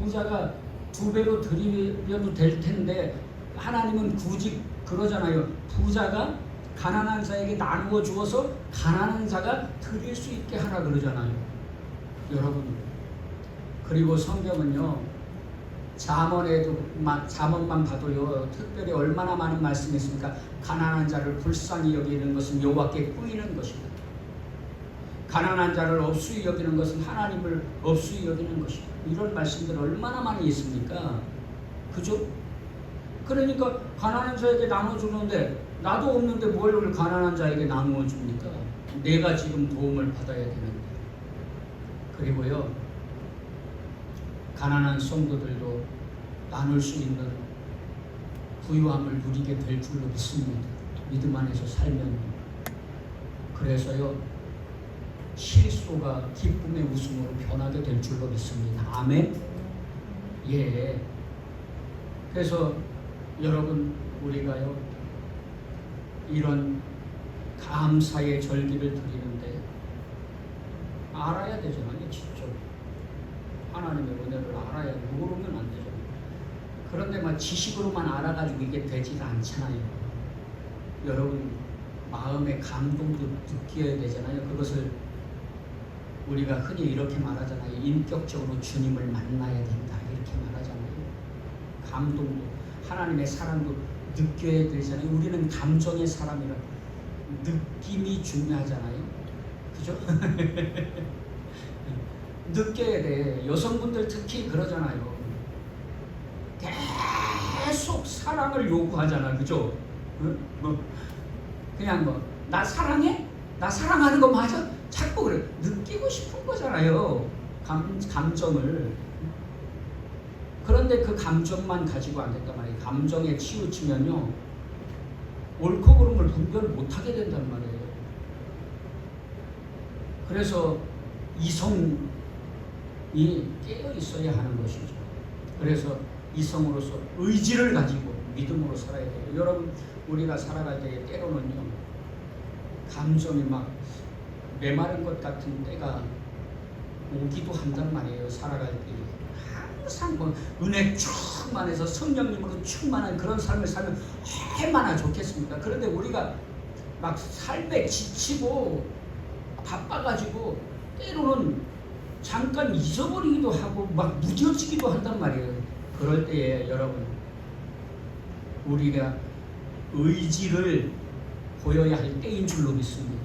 부자가 2배로 드리려도 될 텐데 하나님은 굳이 그러잖아요. 부자가 가난한 자에게 나누어 주어서 가난한 자가 드릴 수 있게 하라 그러잖아요. 여러분, 그리고 성경은요, 잠언만 봐도요, 특별히 얼마나 많은 말씀이 있습니까? 가난한 자를 불쌍히 여기는 것은 여호와께 뿌이는 것이다. 가난한 자를 업수히 여기는 것은 하나님을 업수히 여기는 것이다. 이런 말씀들 얼마나 많이 있습니까? 그죠? 그러니까 가난한 자에게 나눠주는데 나도 없는데 뭘 가난한 자에게 나누어 줍니까? 내가 지금 도움을 받아야 되는데. 그리고요, 가난한 성도들도 나눌 수 있는 부유함을 누리게 될 줄로 믿습니다. 믿음 안에서 살면. 그래서요, 실소가 기쁨의 웃음으로 변하게 될 줄로 믿습니다. 아멘. 예. 그래서 여러분, 우리가요, 이런 감사의 절기를 드리는데 알아야 되잖아요. 직접 하나님의 은혜를 알아야, 모르면 안 되잖아요. 그런데 막 지식으로만 알아가지고 이게 되지가 않잖아요. 여러분, 마음의 감동도 느껴야 되잖아요. 그것을 우리가 흔히 이렇게 말하잖아요. 인격적으로 주님을 만나야 된다, 이렇게 말하잖아요. 감동도, 하나님의 사랑도 느껴야 되잖아요. 우리는 감정의 사람이라 느낌이 중요하잖아요. 그죠? 느껴야 돼. 여성분들 특히 그러잖아요. 계속 사랑을 요구하잖아. 그죠? 그냥 나 사랑해? 나 사랑하는 거 맞아? 자꾸 그래. 느끼고 싶은 거잖아요. 감정을. 그런데 그 감정만 가지고 안 된단 말이에요. 감정에 치우치면요, 옳고 그름을 분별 못하게 된단 말이에요. 그래서 이성이 깨어 있어야 하는 것이죠. 그래서 이성으로서 의지를 가지고 믿음으로 살아야 돼요. 여러분, 우리가 살아갈 때 때로는요, 감정이 막 메마른 것 같은 때가 오기도 한단 말이에요. 살아갈 때 항상 은혜 충만해서 성령님으로 충만한 그런 삶을 살면 얼마나 좋겠습니까? 그런데 우리가 막 삶에 지치고 바빠가지고 때로는 잠깐 잊어버리기도 하고 막 무뎌지기도 한단 말이에요. 그럴 때에 여러분, 우리가 의지를 보여야 할 때인 줄로 믿습니다.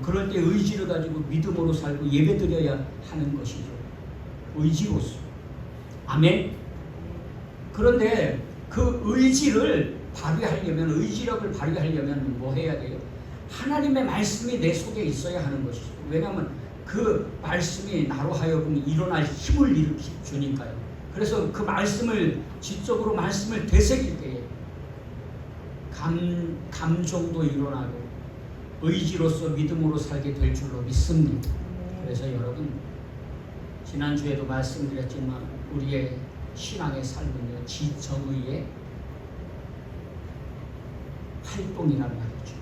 그럴 때 의지를 가지고 믿음으로 살고 예배드려야 하는 것이죠. 의지로서. 아멘. 그런데 그 의지를 발휘하려면, 의지력을 발휘하려면 뭐 해야 돼요? 하나님의 말씀이 내 속에 있어야 하는 것이죠. 왜냐하면 그 말씀이 나로 하여금 일어날 힘을 주니까요. 그래서 그 말씀을, 지적으로 말씀을 되새길 때에 감정도 일어나고 의지로서 믿음으로 살게 될 줄로 믿습니다. 그래서 여러분, 지난주에도 말씀드렸지만 우리의 신앙의 삶은요, 지정의의 활동이란 말이죠.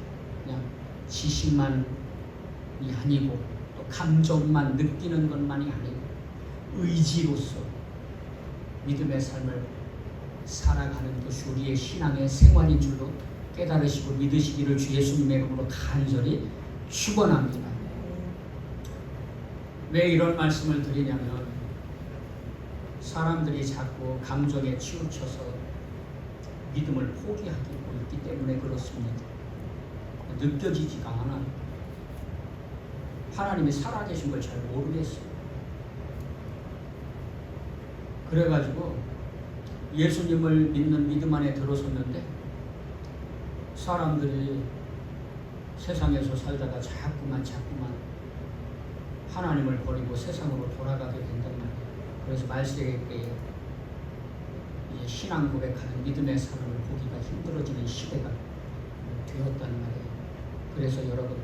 그냥 지식만이 아니고 또 감정만 느끼는 것만이 아니고 의지로서 믿음의 삶을 살아가는 것이 우리의 신앙의 생활인 줄로 깨달으시고 믿으시기를 주 예수님의 이름으로 간절히 축원합니다. 왜 이런 말씀을 드리냐면, 사람들이 자꾸 감정에 치우쳐서 믿음을 포기하고 있기 때문에 그렇습니다. 느껴지지가 않아요. 하나님이 살아계신 걸 잘 모르겠어요. 그래가지고 예수님을 믿는 믿음 안에 들어섰는데 사람들이 세상에서 살다가 자꾸만 하나님을 버리고 세상으로 돌아가게 된단 말이에요. 그래서 말세에 때에 신앙 고백하는 믿음의 삶을 보기가 힘들어지는 시대가 되었단 말이에요. 그래서 여러분,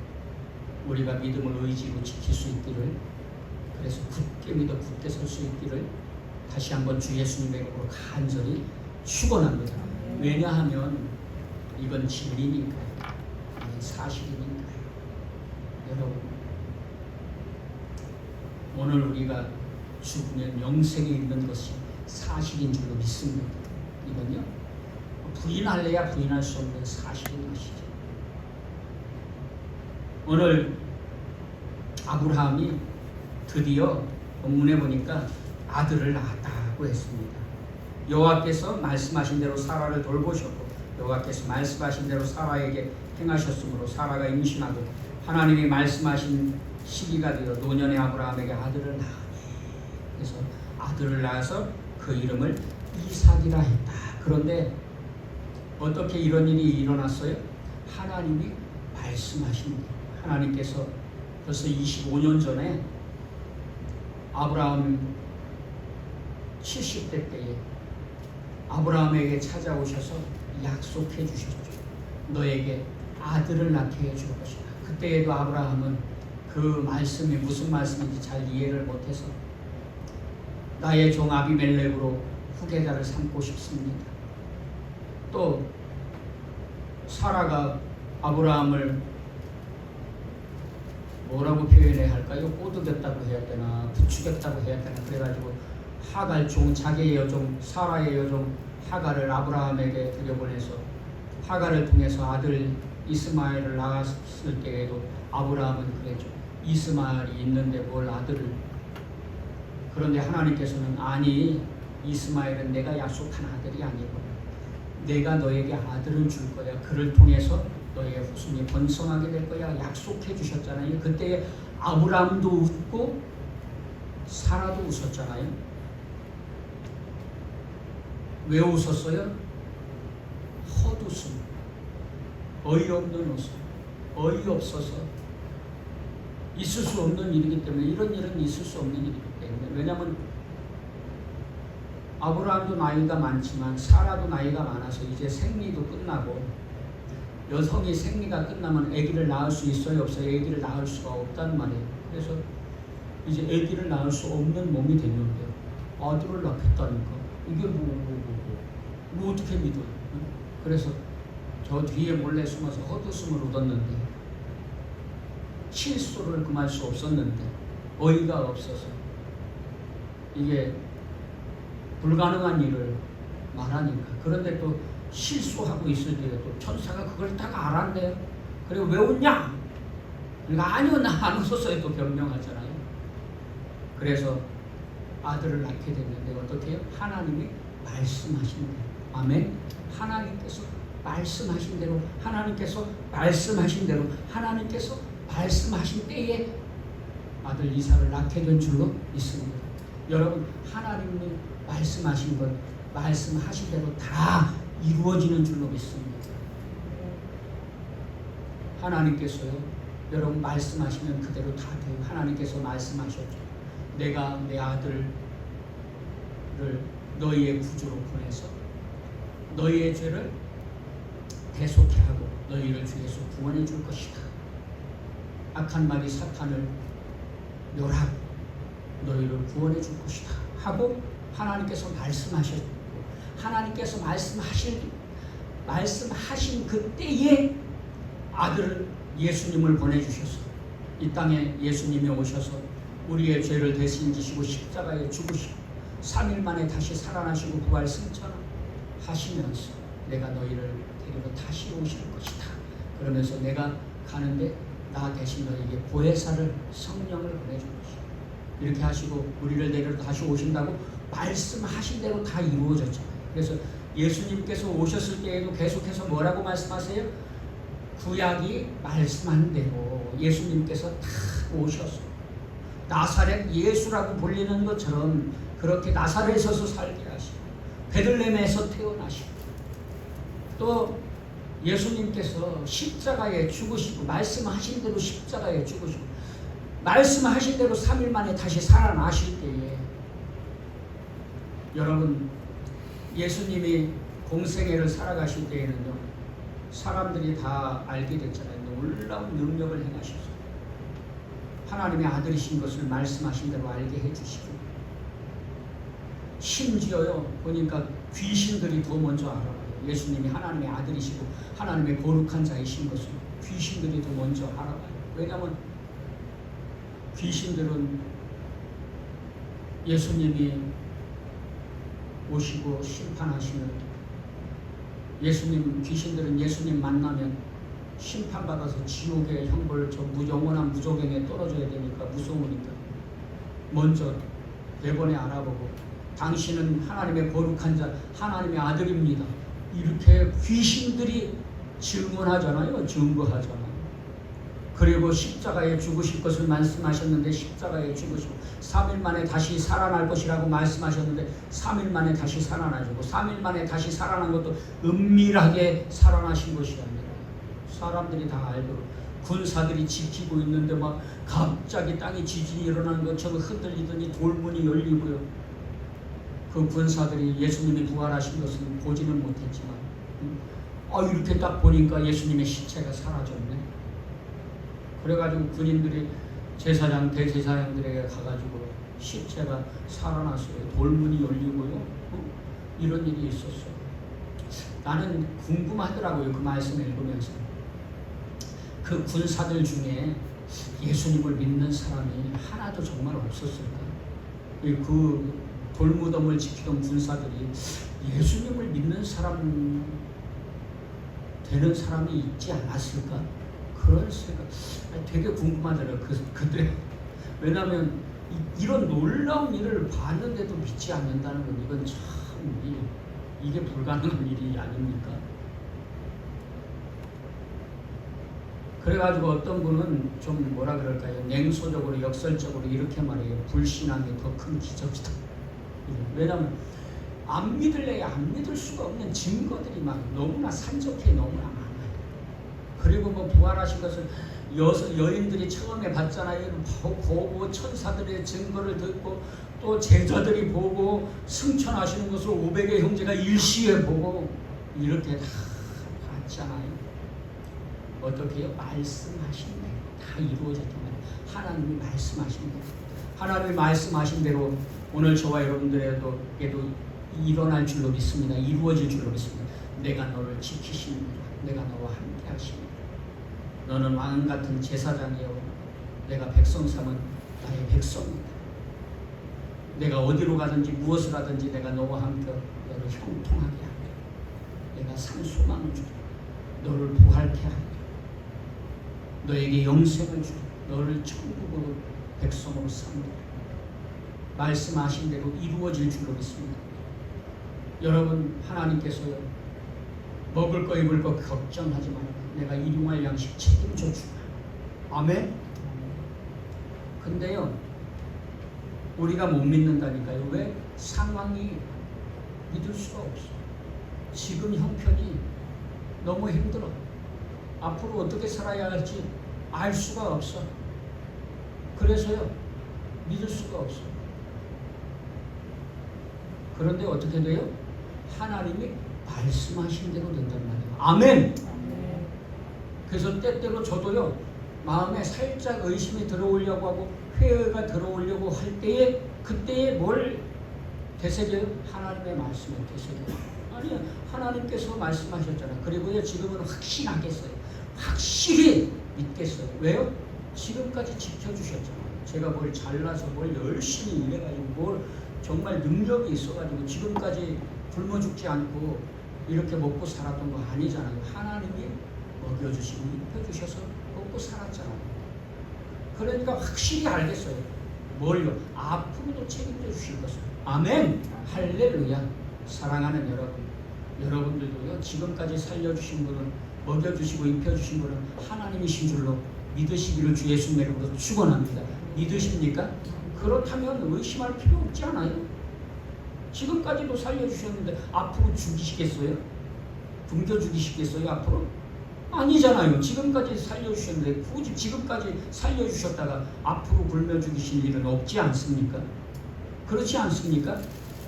우리가 믿음을 의지로 지킬 수 있기를, 그래서 굳게 믿어 굳게 설 수 있기를 다시 한번 주 예수님의 이름으로 간절히 축원합니다. 왜냐하면 이건 진리니까요. 이건 사실이니까요. 여러분, 오늘 우리가 죽으면 영생이 있는 것이 사실인 줄로 믿습니다. 이건요, 부인할래야 부인할 수 없는 사실인 것이죠. 오늘 아브라함이 드디어 본문에 보니까 아들을 낳았다고 했습니다. 여호와께서 말씀하신 대로 사라를 돌보셨고 여호와께서 말씀하신 대로 사라에게 행하셨으므로 사라가 임신하고 하나님이 말씀하신 시기가 되어 노년의 아브라함에게 아들을 낳으니, 그래서 아들을 낳아서 그 이름을 이삭이라 했다. 그런데 어떻게 이런 일이 일어났어요? 하나님이 말씀하신 대로, 하나님께서 벌써 25년 전에 아브라함 70대 때에 아브라함에게 찾아오셔서 약속해 주셨죠. 너에게 아들을 낳게 해줄 것이다. 그때에도 아브라함은 그 말씀이 무슨 말씀인지 잘 이해를 못해서 나의 종 아비멜렉으로 후계자를 삼고 싶습니다. 또 사라가 아브라함을 뭐라고 표현해야 할까요? 꼬드겼다고 해야 되나 부추겼다고 해야 되나, 그래가지고 하갈 종, 자기의 여종 사라의 여종 하갈을 아브라함에게 들여보내서 하갈을 통해서 아들 이스마엘을 낳았을 때에도 아브라함은 그랬죠. 이스마엘이 있는데 뭘 아들을. 그런데 하나님께서는 아니, 이스마엘은 내가 약속한 아들이 아니고 내가 너에게 아들을 줄 거야. 그를 통해서 너의 후손이 번성하게 될 거야. 약속해 주셨잖아요. 그때 아브라함도 웃고 사라도 웃었잖아요. 왜 웃었어요? 헛웃음, 어이없는 웃음, 어이없어서 있을 수 없는 일이기 때문에, 이런 일은 있을 수 없는 일이기 때문에. 왜냐하면 아브라함도 나이가 많지만 사라도 나이가 많아서 이제 생리도 끝나고, 여성이 생리가 끝나면 아기를 낳을 수 있어요, 없어요? 아기를 낳을 수가 없단 말이에요. 그래서 이제 아기를 낳을 수 없는 몸이 됐는데 아들을 낳겠다니까 이게 뭐 어떻게 믿어요? 그래서 저 뒤에 몰래 숨어서 헛웃음을 웃었는데, 실수를 금할 수 없었는데 어이가 없어서 이게 불가능한 일을 말하니까. 그런데 또 실수하고 있을 때에 또 천사가 그걸 딱 알았네요. 그리고 왜 웃냐? 그러니까 아니요, 나 안 웃었어요. 또 변명하잖아요. 그래서 아들을 낳게 됐는데 어떻게 해요? 하나님이 말씀하신 대로. 아멘. 하나님께서 말씀하신 대로, 하나님께서 말씀하신 대로, 하나님께서 말씀하신 때에 아들 이삭을 낳게 된 줄로 믿습니다. 여러분, 하나님이 말씀하신 것, 말씀하신 대로 다 이루어지는 줄로 믿습니다. 하나님께서요, 여러분 말씀하시면 그대로 다 돼요. 하나님께서 말씀하셨죠. 내가 내 아들을 너희의 구주로 보내서 너희의 죄를 대속케 하고 너희를 주에서 구원해 줄 것이다. 악한 마귀 사탄을 멸하고 너희를 구원해 줄 것이다 하고 하나님께서 말씀하셨고, 하나님께서 말씀하신 그때에 아들 예수님을 보내주셔서 이 땅에 예수님이 오셔서 우리의 죄를 대신 지시고 십자가에 죽으시고 3일 만에 다시 살아나시고 부활 승천하시면서 내가 너희를 데리러 다시 오실 것이다. 그러면서 내가 가는데 나 대신 너희에게 보혜사를, 성령을 보내줄 것이다. 이렇게 하시고 우리를 데리러 다시 오신다고 말씀하신 대로 다 이루어졌잖아요. 그래서 예수님께서 오셨을 때에도 계속해서 뭐라고 말씀하세요? 구약이 말씀한 대로 예수님께서 다 오셔서 나사렛 예수라고 불리는 것처럼 그렇게 나사렛에서 살게 하시고 베들레헴에서 태어나시고 또 예수님께서 십자가에 죽으시고 말씀하신 대로 십자가에 죽으시고 말씀하신 대로 3일 만에 다시 살아나실 때에 여러분 예수님이 공생애를 살아가실 때에는요 사람들이 다 알게 됐잖아요. 놀라운 능력을 행하셔서 하나님의 아들이신 것을 말씀하신 대로 알게 해주시고 심지어요 보니까 귀신들이 더 먼저 알아요. 예수님이 하나님의 아들이시고 하나님의 거룩한 자이신 것을 귀신들이 더 먼저 알아봐요. 왜냐하면 귀신들은 예수님이 오시고 심판하시는 예수님, 귀신들은 예수님 만나면 심판받아서 지옥의 형벌, 저 영원한 무조경에 떨어져야 되니까 무서우니까 먼저 대번에 알아보고 당신은 하나님의 거룩한 자, 하나님의 아들입니다. 이렇게 귀신들이 증언하잖아요. 증거하잖아요. 그리고 십자가에 죽으실 것을 말씀하셨는데 십자가에 죽으시고 3일 만에 다시 살아날 것이라고 말씀하셨는데 3일 만에 다시 살아나시고 3일 만에 다시 살아난 것도 은밀하게 살아나신 것이 아니라 사람들이 다 알도록 군사들이 지키고 있는데 막 갑자기 땅에 지진이 일어나는 것처럼 흔들리더니 돌문이 열리고요. 그 군사들이 예수님이 부활하신 것은 보지는 못했지만 이렇게 딱 보니까 예수님의 시체가 사라졌네. 그래가지고 군인들이 제사장, 대제사장들에게 가가지고 시체가 살아났어요. 돌문이 열리고요. 이런 일이 있었어요. 나는 궁금하더라고요. 그 말씀을 읽으면서. 그 군사들 중에 예수님을 믿는 사람이 하나도 정말 없었을까? 그 돌무덤을 지키던 군사들이 예수님을 믿는 사람 되는 사람이 있지 않았을까? 그런 생각 되게 궁금하더라고요. 그때 왜냐하면 이런 놀라운 일을 봤는데도 믿지 않는다는 건 이건 참 이게 불가능한 일이 아닙니까? 그래가지고 어떤 분은 좀 뭐라 그럴까요? 냉소적으로 역설적으로 이렇게 말해요. 불신앙이 더 큰 기적이다. 왜냐하면 안 믿을래 안 믿을 수가 없는 증거들이 막 너무나 산적해 너무나 많아요. 그리고 뭐 부활하신 것을 여인들이 처음에 봤잖아요. 보고 천사들의 증거를 듣고 또 제자들이 보고 승천하시는 것을 500의 형제가 일시에 보고 이렇게 다 봤잖아요. 어떻게 해요? 말씀하신 대로 다 이루어졌단 말이에요. 하나님이 말씀하신 대로. 하나님이 말씀하신 대로 오늘 저와 여러분들에게도 일어날 줄로 믿습니다. 이루어질 줄로 믿습니다. 내가 너를 지키십니다. 내가 너와 함께 하십니다. 너는 왕 같은 제사장이요. 내가 백성 삼은 나의 백성이다. 내가 어디로 가든지 무엇을 하든지 내가 너와 함께 너를 형통하게 하리라. 내가 산 소망을 주리라. 너를 부활케 하리라. 너에게 영생을 주리라. 너를 천국으로 백성으로 삼으리라. 말씀하신 대로 이루어질 줄로 믿습니다. 여러분 하나님께서요. 먹을 거 입을 거 걱정하지 말라. 내가 일용할 양식 책임져 주마. 아멘. 근데요 우리가 못 믿는다니까요. 왜? 상황이 믿을 수가 없어. 지금 형편이 너무 힘들어. 앞으로 어떻게 살아야 할지 알 수가 없어. 그래서요 믿을 수가 없어. 그런데 어떻게 돼요? 하나님이 말씀하신 대로 된단 말이에요. 아멘. 그래서 때때로 저도요 마음에 살짝 의심이 들어오려고 하고 회의가 들어오려고 할 때에 그때에 뭘 되새겨요? 하나님의 말씀을 되새겨요. 아니요, 하나님께서 말씀하셨잖아요. 그리고요 지금은 확신하겠어요. 확실히 믿겠어요. 왜요? 지금까지 지켜주셨잖아요. 제가 뭘 잘나서 뭘 열심히 일해가지고 뭘 정말 능력이 있어가지고 지금까지 굶어 죽지 않고 이렇게 먹고 살았던 거 아니잖아요. 하나님이 먹여주시고 입혀주셔서 먹고 살았잖아요. 그러니까 확실히 알겠어요. 뭘요? 앞으로도 책임져 주실 것을. 아멘. 할렐루야. 사랑하는 여러분, 여러분들도요 지금까지 살려주신 분은 먹여주시고 입혀주신 분은 하나님이신 줄로 믿으시기를 주 예수님 이름으로 축원합니다. 믿으십니까? 그렇다면 의심할 필요 없지 않아요? 지금까지도 살려주셨는데 앞으로 죽이시겠어요? 굶겨 죽이시겠어요? 앞으로? 아니잖아요. 지금까지 살려주셨는데 굳이 지금까지 살려주셨다가 앞으로 굶겨 죽이실 일은 없지 않습니까? 그렇지 않습니까?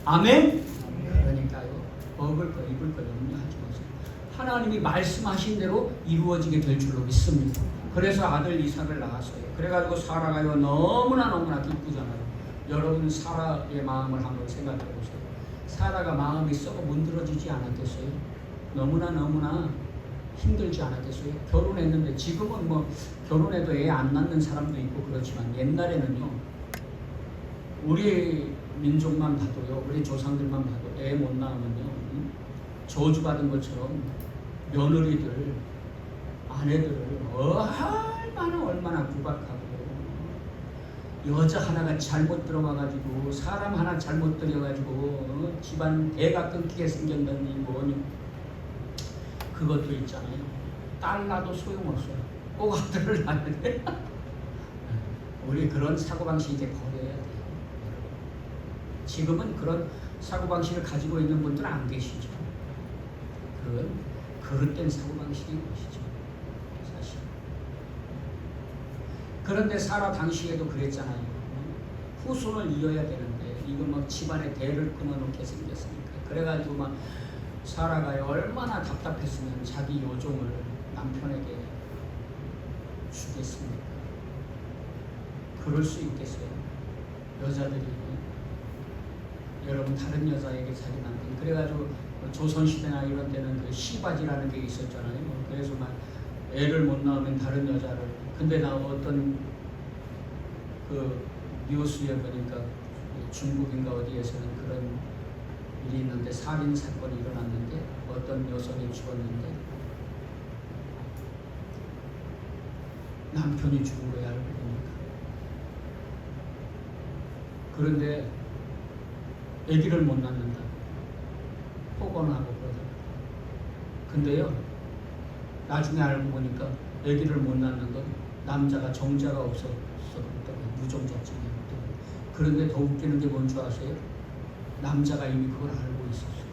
아멘? 그러니까요. 먹을 거 입을 거 염려하지 마세요. 하나님이 말씀하신 대로 이루어지게 될 줄로 믿습니다. 그래서 아들 이삭을 낳았어요. 그래가지고 사라가요 너무나 기쁘잖아요. 여러분 사라의 마음을 한번 생각해 보세요. 사라가 마음이 썩어 문드러지지 않았겠어요? 너무나 힘들지 않았겠어요? 결혼했는데 지금은 뭐 결혼해도 애 안 낳는 사람도 있고 그렇지만 옛날에는요 우리 민족만 봐도요, 우리 조상들만 봐도 애 못 낳으면요, 저주받은 것처럼 며느리들, 아내들을 얼마나 구박하고, 여자 하나가 잘못 들어가가지고 사람 하나 잘못 들여가지고 집안 대가 끊기게 생겼다니 뭐니. 그것도 있잖아요. 딸 낳아도 소용없어요. 꼭 아들을 낳는데 우리 그런 사고방식 이제 버려야 돼요. 지금은 그런 사고방식을 가지고 있는 분들은 안 계시죠. 그건 그릇된 사고방식인 것이죠, 사실. 그런데 사라 당시에도 그랬잖아요. 후손을 이어야 되는데 이거 막 집안에 대를 끊어놓게 생겼으니까. 그래가지고 막 사라가 얼마나 답답했으면 자기 요종을 남편에게 주겠습니까? 그럴 수 있겠어요? 여자들이 여러분 다른 여자에게 자기 남편, 그래가지고 조선시대나 이런 때는 그 시바지라는 게 있었잖아요. 그래서 막 애를 못 낳으면 다른 여자를. 근데 나 어떤 그 뉴스에 보니까 중국인가 어디에서는 그런 일이 있는데, 살인 사건이 일어났는데 어떤 여성이 죽었는데 남편이 죽은 거야, 알고 보니까. 그런데 아기를 못 낳는다, 폭언하고 그러더라고요. 근데요, 나중에 알고 보니까 아기를 못 낳는 건 남자가 정자가 없어서 그렇다고요. 무정자증이었다고요. 그런데 더 웃기는 게 뭔 줄 아세요? 남자가 이미 그걸 알고 있었어요.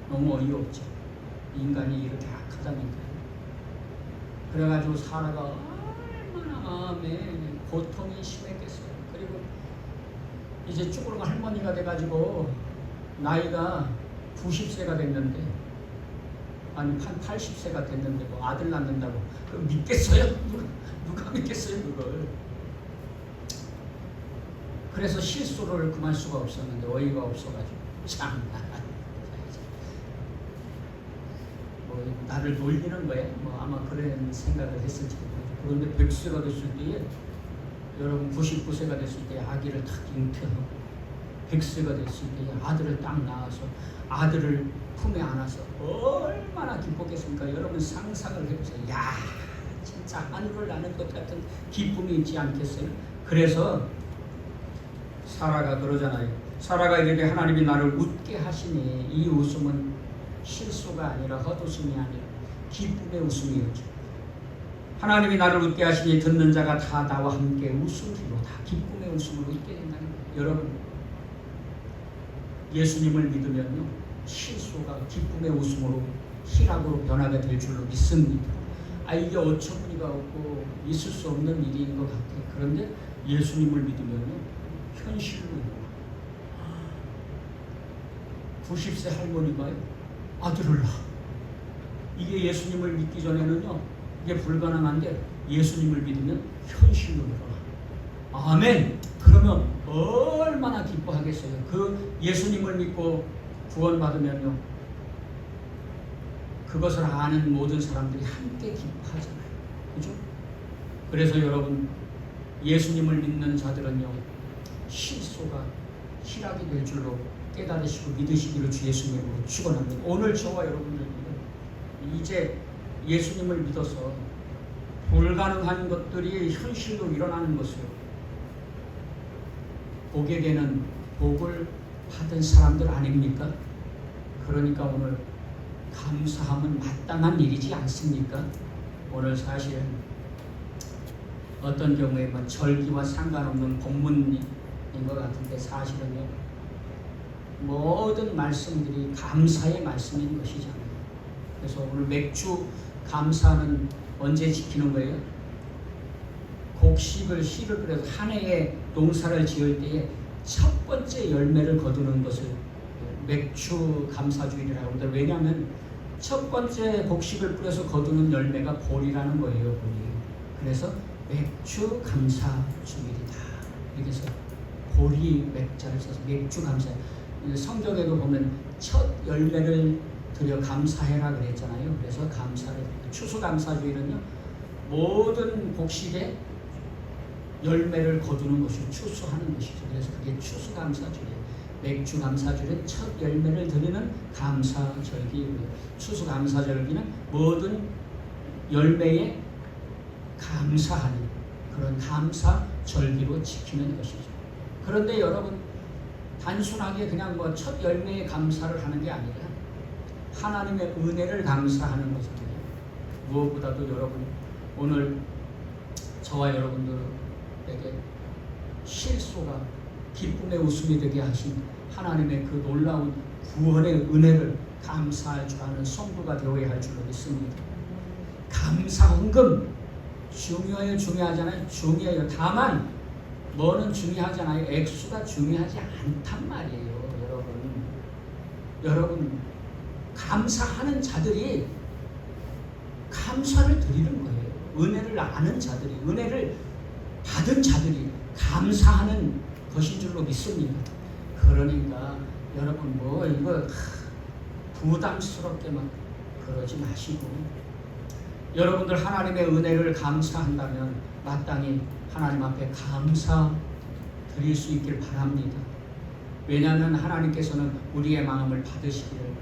너무 어이없죠. 인간이 이렇게 악하다니까요. 그래가지고 사라가 얼마나 마음에 고통이 심했겠어요. 그리고 이제 쭈그른 할머니가 돼가지고 나이가 90세가 됐는데, 아니 한 80세가 됐는데 뭐 아들 낳는다고 그거 믿겠어요? 누가 믿겠어요 그걸? 그래서 실수를 금할 수가 없었는데 어이가 없어가지고 참 뭐 나를 놀리는 거예요. 뭐 아마 그런 생각을 했을지 모르겠어요. 그런데 100세가 됐을 때에, 여러분 99세가 됐을 때 아기를 딱 잉태하고 100세가 됐을 때 아들을 딱 낳아서 아들을 품에 안아서 얼마나 기뻤겠습니까? 여러분 상상을 해보세요. 야, 진짜 하늘을 나는 것 같은 기쁨이 있지 않겠어요? 그래서 사라가 그러잖아요. 사라가 이르되 하나님이 나를 웃게 하시니, 이 웃음은 실수가 아니라 헛웃음이 아니라 기쁨의 웃음이었죠. 하나님이 나를 웃게 하시니 듣는 자가 다 나와 함께 웃음으로다, 기쁨의 웃음으로 웃게 된다는 거예요. 여러분, 예수님을 믿으면요, 실수가 기쁨의 웃음으로 희락으로 변하게 될 줄로 믿습니다. 이게 어처구니가 없고 있을 수 없는 일인 것 같아요. 그런데 예수님을 믿으면요, 현실로 90세 할머니가요, 아들을 낳아. 이게 예수님을 믿기 전에는요, 이게 불가능한데 예수님을 믿으면 현실로 일어나. 아멘. 그러면 얼마나 기뻐하겠어요. 그 예수님을 믿고 구원받으면요, 그것을 아는 모든 사람들이 함께 기뻐하잖아요. 그죠? 그래서 여러분, 예수님을 믿는 자들은요, 실소가 희락이 될 줄로 깨달으시고 믿으시기를 주 예수님으로 축원합니다. 오늘 저와 여러분들은 이제 예수님을 믿어서 불가능한 것들이 현실로 일어나는 것을 보게 되는 복을 받은 사람들 아닙니까? 그러니까 오늘 감사함은 마땅한 일이지 않습니까? 오늘 사실은 어떤 경우에 절기와 상관없는 본문인 것 같은데, 사실은요, 모든 말씀들이 감사의 말씀인 것이잖아요. 그래서 오늘 맥주 감사는 언제 지키는 거예요? 곡식을 씨를 뿌려서 한 해에 농사를 지을 때에 첫 번째 열매를 거두는 것을 맥주 감사주일이라고 합니다. 왜냐하면 첫 번째 곡식을 뿌려서 거두는 열매가 보리라는 거예요. 보리. 그래서 맥주 감사주일이다. 여기서 보리 맥자를 써서 맥주 감사. 성경에도 보면 첫 열매를 드려 감사해라 그랬잖아요. 그래서 감사를, 추수감사주일은요, 모든 곡식에 열매를 거두는 것이 추수하는 것이죠. 그래서 그게 추수감사절이에요. 맥주감사절은 첫 열매를 드리는 감사절기이고요. 추수감사절기는 모든 열매에 감사하는 그런 감사절기로 지키는 것이죠. 그런데 여러분, 단순하게 그냥 뭐 첫 열매에 감사를 하는 게 아니라 하나님의 은혜를 감사하는 것이잖아요. 무엇보다도 여러분, 오늘 저와 여러분들에게 실소가 기쁨의 웃음이 되게 하신 하나님의 그 놀라운 구원의 은혜를 감사할 줄 아는 성도가 되어야 할 줄로 믿습니다. 감사헌금 중요해요? 중요하잖아요? 중요해요. 다만 뭐는 중요하잖아요. 액수가 중요하지 않단 말이에요. 여러분 감사하는 자들이 감사를 드리는 거예요. 은혜를 아는 자들이, 은혜를 받은 자들이 감사하는 것인 줄로 믿습니다. 그러니까 여러분 뭐 이거 부담스럽게 막 그러지 마시고, 여러분들 하나님의 은혜를 감사한다면 마땅히 하나님 앞에 감사 드릴 수 있길 바랍니다. 왜냐하면 하나님께서는 우리의 마음을 받으시기를,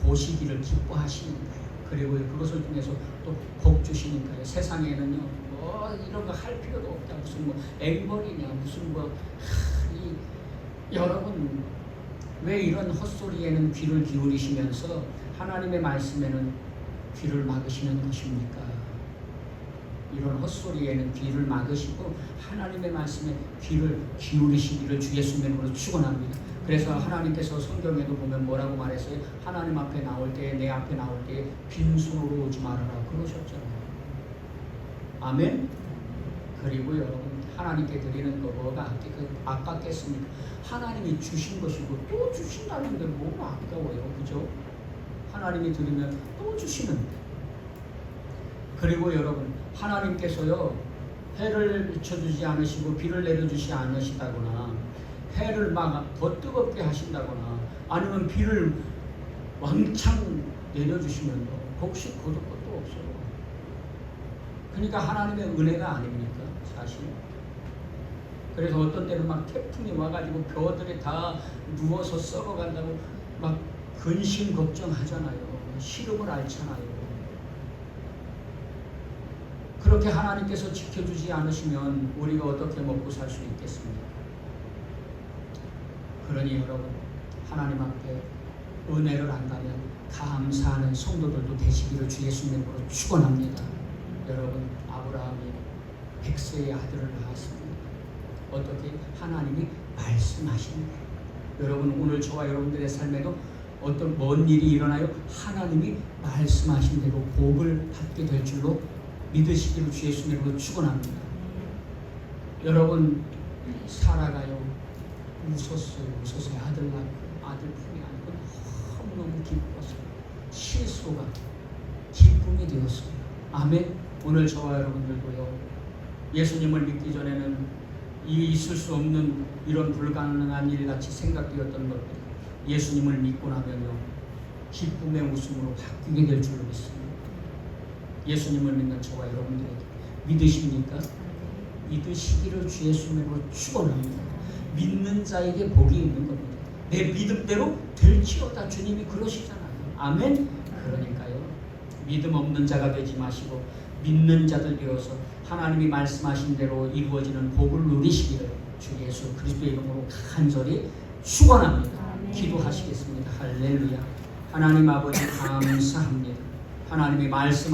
보시기를 기뻐하시니까요. 그리고 그것을 통해서 또 복 주시니까요. 세상에는요 뭐 이런 거 할 필요도 없다, 무슨 뭐 앵벌이냐, 무슨 뭐 여러분 왜 이런 헛소리에는 귀를 기울이시면서 하나님의 말씀에는 귀를 막으시는 것입니까? 이런 헛소리에는 귀를 막으시고 하나님의 말씀에 귀를 기울이시기를 주 예수님의 이름으로 축원합니다. 그래서 하나님께서 성경에도 보면 뭐라고 말했어요? 하나님 앞에 나올 때, 내 앞에 나올 때 빈손으로 오지 말아라 그러셨잖아요. 아멘? 그리고 여러분, 하나님께 드리는 거 뭐가 아깝겠습니까? 하나님이 주신 것이고 또 주신다는데 뭐가 아까워요, 그죠? 하나님이 드리면 또 주시는데. 그리고 여러분, 하나님께서요 해를 비춰주지 않으시고 비를 내려주지 않으시다거나 해를 막 더 뜨겁게 하신다거나 아니면 비를 왕창 내려주시면 복식 거둘 것도 없어요. 그러니까 하나님의 은혜가 아닙니까, 사실. 그래서 어떤 때는 막 태풍이 와가지고 벼들이 다 누워서 썩어간다고 막 근심 걱정하잖아요. 시름을 앓잖아요. 그렇게 하나님께서 지켜주지 않으시면 우리가 어떻게 먹고 살 수 있겠습니까? 그러니 여러분, 하나님 앞에 은혜를 안다면 감사하는 성도들도 되시기를 주 예수님의 이름으로 축원합니다. 여러분, 아브라함이 100세의 아들을 낳았습니다. 어떻게? 하나님이 말씀하시는 거예요. 여러분, 오늘 저와 여러분들의 삶에도 어떤 뭔 일이 일어나요? 하나님이 말씀하신 대로 복을 받게 될 줄로 믿으시기를 주 예수님의 이름으로 축원합니다. 여러분, 살아가요. 웃었어요. 아들 낳고 아들 품에 안고 너무너무 기뻤어요. 실소가 기쁨이 되었어요. 아멘. 오늘 저와 여러분들도요, 예수님을 믿기 전에는 있을 수 없는 이런 불가능한 일같이 생각되었던 것들이 예수님을 믿고 나면요 기쁨의 웃음으로 바뀌게 될 줄로 믿습니다. 예수님을 믿는 저와 여러분들에게 믿으십니까? 믿으시기를 주 예수님으로 축원합니다. 믿는 자에게 복이 있는 겁니다. 내 믿음대로 될지어다, 주님이 그러시잖아요. 아멘. 그러니까요, 믿음 없는 자가 되지 마시고 믿는 자들 되어서 하나님이 말씀하신 대로 이루어지는 복을 누리시기를 주 예수 그리스도의 이름으로 간절히 축원합니다. 기도하시겠습니다. 할렐루야. 하나님 아버지 감사합니다. 하나님이 말씀하신